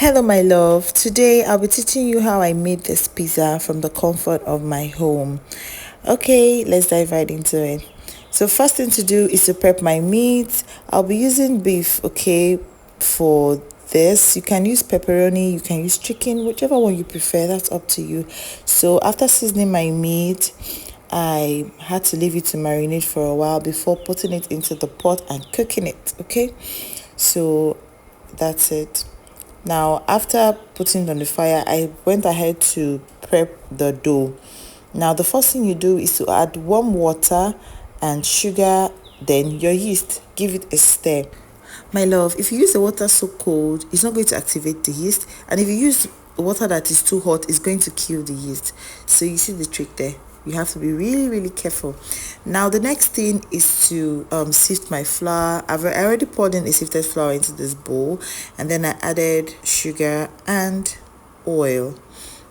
Hello my love, today I'll be teaching you how I made this pizza from the comfort of my home. Okay, let's dive right into it. So first thing to do is to prep my meat. I'll be using beef, okay, for this. You can use pepperoni, you can use chicken, whichever one you prefer, that's up to you. So after seasoning my meat, I had to leave it to marinate for a while before putting it into the pot and cooking it, okay? So that's it. Now, after putting it on the fire, I went ahead to prep the dough. Now, the first thing you do is to add warm water and sugar, then your yeast. Give it a stir. My love, if you use the water so cold, it's not going to activate the yeast. And if you use water that is too hot, it's going to kill the yeast. So you see the trick there. You have to be really careful. Now the next thing is to sift my flour. I already poured in a sifted flour into this bowl, and then I added sugar and oil.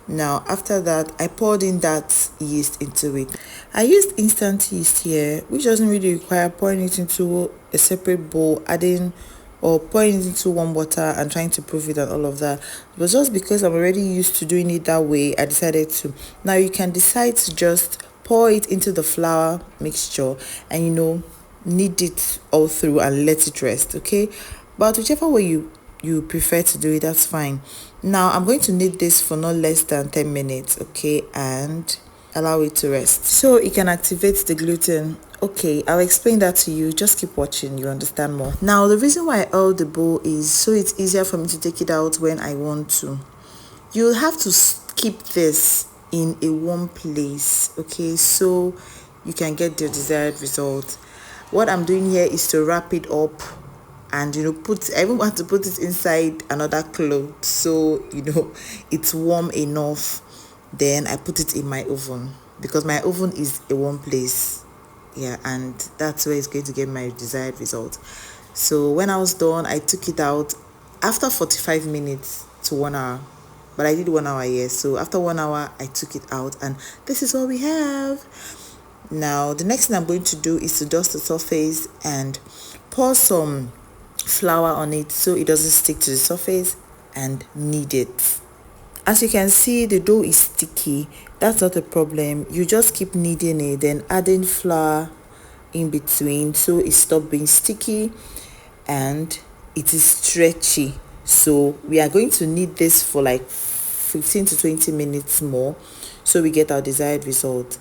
Now after that, I poured in that yeast into it. I used instant yeast here, which doesn't really require pouring it into a separate bowl, adding or pouring it into warm water and trying to proof it and all of that. But just because I'm already used to doing it that way, I decided to. Now you can decide to just pour it into the flour mixture and knead it all through and let it rest, okay? But whichever way you prefer to do it, that's fine. Now I'm going to knead this for not less than 10 minutes, okay, and allow it to rest so it can activate the gluten. Okay, I'll explain that to you. Just keep watching, you understand more. Now the reason why I oil the bowl is so it's easier for me to take it out when I want to. You'll have to keep this in a warm place, okay, so you can get the desired result. What I'm doing here is to wrap it up and I even want to put it inside another cloth so it's warm enough. Then I put it in my oven because my oven is a warm place, yeah, and that's where it's going to get my desired result. So when I was done, I took it out after 45 minutes to 1 hour, but I did 1 hour, yes. So after 1 hour I took it out, and this is what we have. Now the next thing I'm going to do is to dust the surface and pour some flour on it so it doesn't stick to the surface, and knead it. As you can see, the dough is sticky. That's not a problem. You just keep kneading it, then adding flour in between so it stops being sticky and it is stretchy. So we are going to knead this for like 15 to 20 minutes more so we get our desired result.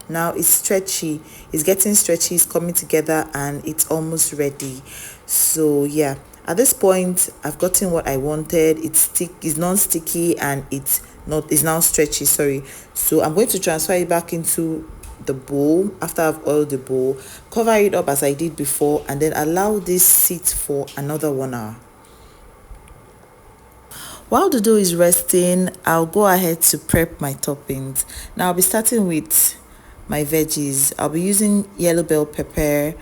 Now it's stretchy, it's getting stretchy, it's coming together, and it's almost ready. So yeah, at this point I've gotten what I wanted. It's non-sticky and it's now stretchy, sorry. So I'm going to transfer it back into the bowl after I've oiled the bowl, cover it up as I did before, and then allow this sit for another 1 hour. While the dough is resting, I'll go ahead to prep my toppings. Now I'll be starting with my veggies. I'll be using yellow bell pepper,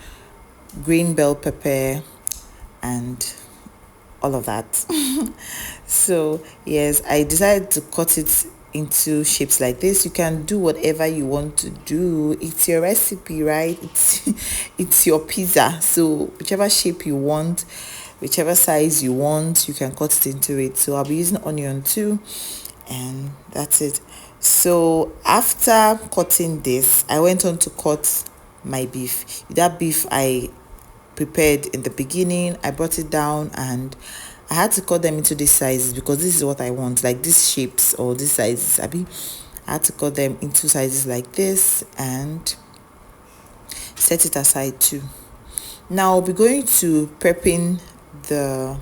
green bell pepper, and all of that. So yes, I decided to cut it into shapes like this. You can do whatever you want to do. It's your recipe, right? It's your pizza. So whichever shape you want, whichever size you want, you can cut it into it. So I'll be using onion too, and that's it. So after cutting this, I went on to cut my beef. That beef I prepared in the beginning, I brought it down and I had to cut them into these sizes because this is what I want, like these shapes or these sizes. I had to cut them into sizes like this and set it aside too. Now I'll be going to prepping the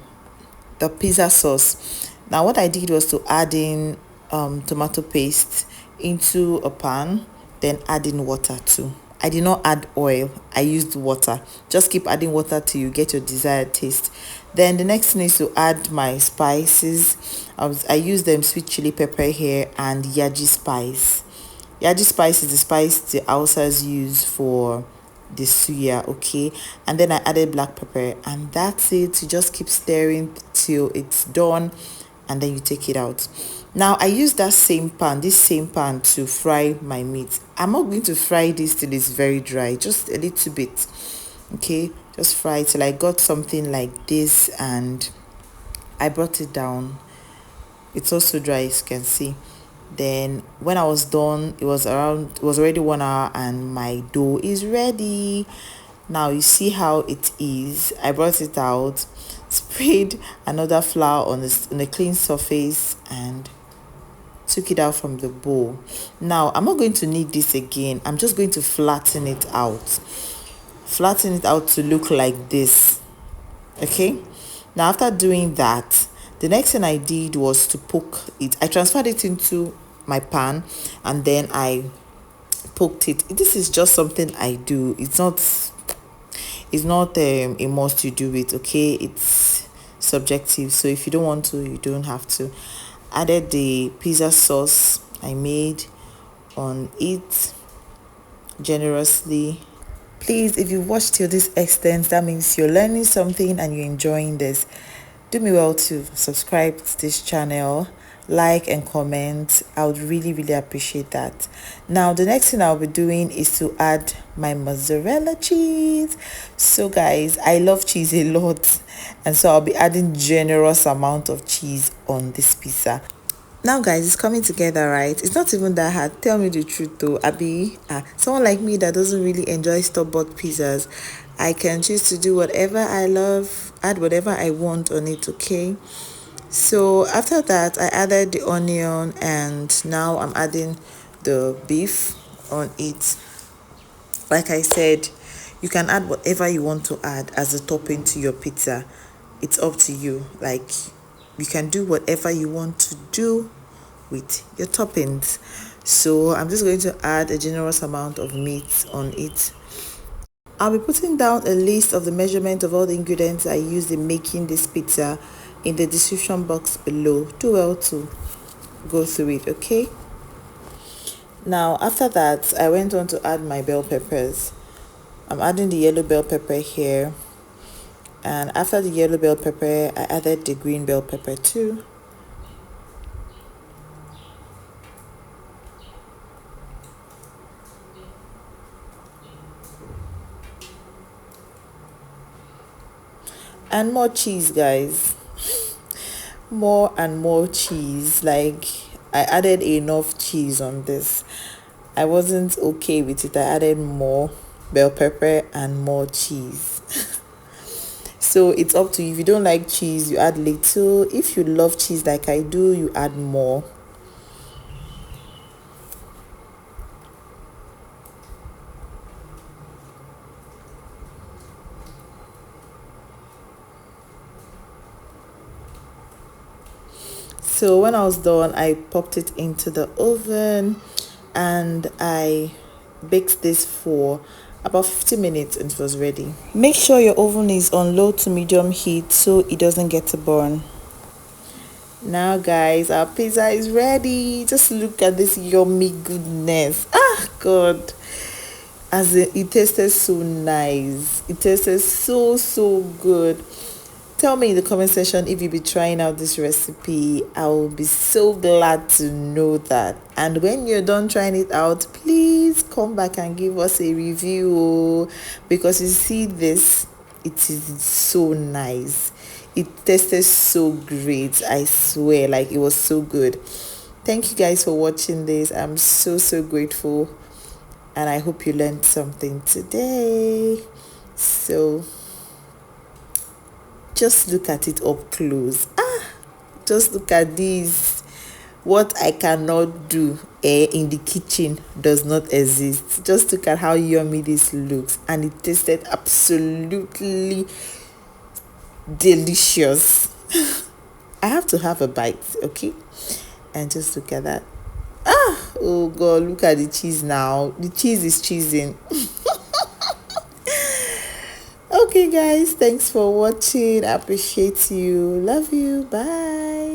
pizza sauce. Now what I did was to add in tomato paste into a pan, then add in water too. I did not add oil, I used water. Just keep adding water till you get your desired taste. Then the next thing is to add my spices. I use them sweet chili pepper here and Yagi spice. Yagi spice is the spice the Hausas use for the suya, okay? And then I added black pepper, and that's it. You just keep stirring till it's done, and then you take it out. Now I use this same pan to fry my meat. I'm not going to fry this till it's very dry, just a little bit. Okay, just fry till I got something like this, and I brought it down. It's also dry, as you can see. Then when I was done, it was already 1 hour, and my dough is ready. Now you see how it is. I brought it out, sprayed another flour on a clean surface, and took it out from the bowl. Now I'm not going to knead this again. I'm just going to flatten it out. Flatten it out to look like this. Okay, now after doing that, the next thing I did was to poke it. I transferred it into my pan, and then I poked it. This is just something I do. It's not a must you do it. Okay, it's subjective, so if you don't want to, you don't have to. Added the pizza sauce I made on it generously. Please, if you watched till this extent, that means you're learning something and you're enjoying this. Do me well to subscribe to this channel, like and comment. I would really appreciate that. Now the next thing I'll be doing is to add my mozzarella cheese. So guys, I love cheese a lot, and so I'll be adding generous amount of cheese on this pizza. Now guys, it's coming together, right? It's not even that hard. Tell me the truth though, Abby. Someone like me that doesn't really enjoy store-bought pizzas, I can choose to do whatever I love, add whatever I want on it. Okay, so after that I added the onion, and now I'm adding the beef on it. Like I said, you can add whatever you want to add as a topping to your pizza. It's up to you. Like, you can do whatever you want to do with your toppings. So I'm just going to add a generous amount of meat on it. I'll be putting down a list of the measurement of all the ingredients I used in making this pizza in the description box below. Do well to go through it. Okay, now after that I went on to add my bell peppers. I'm adding the yellow bell pepper here, and after the yellow bell pepper I added the green bell pepper too. And more cheese, guys. More and more cheese. Like, I added enough cheese on this. I wasn't okay with it. I added more bell pepper and more cheese. So it's up to you. If you don't like cheese, you add little. If you love cheese like I do, you add more. So when I was done, I popped it into the oven, and I baked this for about 50 minutes, and it was ready. Make sure your oven is on low to medium heat so it doesn't get to burn. Now guys, our pizza is ready. Just look at this yummy goodness. God, it tasted so nice. It tasted so good. Tell me in the comment section if you'll be trying out this recipe. I will be so glad to know that. And when you're done trying it out, please come back and give us a review, because you see this, it is so nice. It tasted so great. I swear, like, it was so good. Thank you guys for watching this. I'm so grateful, and I hope you learned something today. So just look at it up close. Just look at this. What I cannot do in the kitchen does not exist. Just look at how yummy this looks, and it tasted absolutely delicious. I have to have a bite, okay? And just look at that. Oh God, look at the cheese now. The cheese is cheesing. Okay guys, thanks for watching. I appreciate you. Love you. Bye.